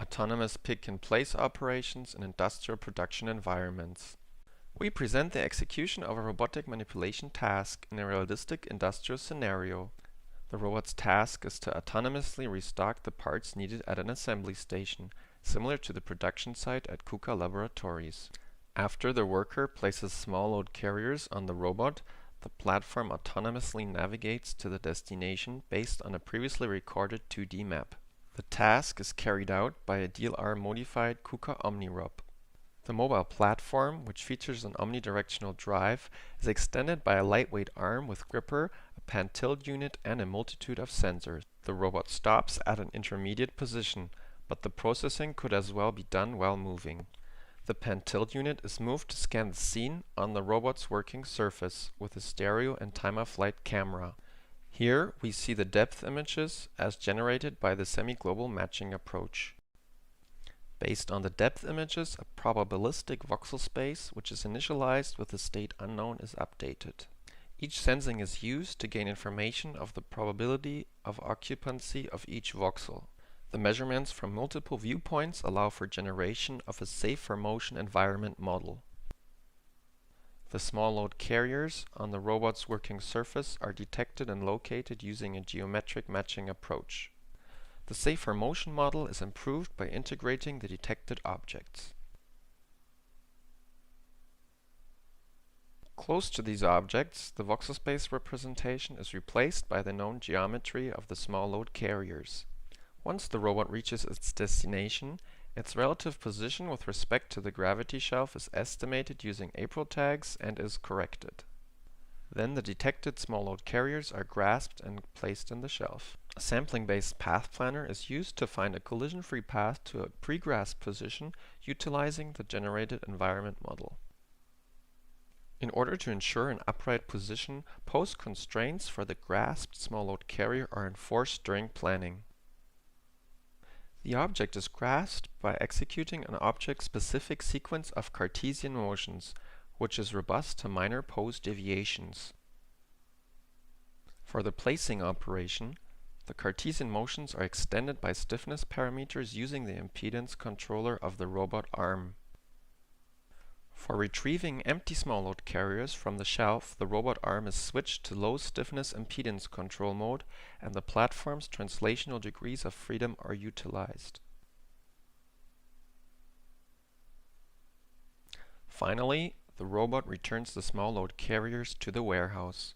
Autonomous pick-and-place operations in industrial production environments. We present the execution of a robotic manipulation task in a realistic industrial scenario. The robot's task is to autonomously restock the parts needed at an assembly station, similar to the production site at KUKA laboratories. After the worker places small load carriers on the robot, the platform autonomously navigates to the destination based on a previously recorded 2D map. The task is carried out by a DLR-modified KUKA OmniRob. The mobile platform, which features an omnidirectional drive, is extended by a lightweight arm with gripper, a pan-tilt unit, and a multitude of sensors. The robot stops at an intermediate position, but the processing could as well be done while moving. The pan-tilt unit is moved to scan the scene on the robot's working surface with a stereo and time-of-flight camera. Here we see the depth images as generated by the semi-global matching approach. Based on the depth images, a probabilistic voxel space, which is initialized with the state unknown, is updated. Each sensing is used to gain information of the probability of occupancy of each voxel. The measurements from multiple viewpoints allow for generation of a safe-for-motion environment model. The small load carriers on the robot's working surface are detected and located using a geometric matching approach. The safe-for-motion model is improved by integrating the detected objects. Close to these objects, the voxel space representation is replaced by the known geometry of the small load carriers. Once the robot reaches its destination, its relative position with respect to the gravity shelf is estimated using April tags and is corrected. Then the detected small load carriers are grasped and placed in the shelf. A sampling-based path planner is used to find a collision-free path to a pre-grasped position utilizing the generated environment model. In order to ensure an upright position, pose constraints for the grasped small load carrier are enforced during planning. The object is grasped by executing an object-specific sequence of Cartesian motions, which is robust to minor pose deviations. For the placing operation, the Cartesian motions are extended by stiffness parameters using the impedance controller of the robot arm. For retrieving empty small load carriers from the shelf, the robot arm is switched to low stiffness impedance control mode, and the platform's translational degrees of freedom are utilized. Finally, the robot returns the small load carriers to the warehouse.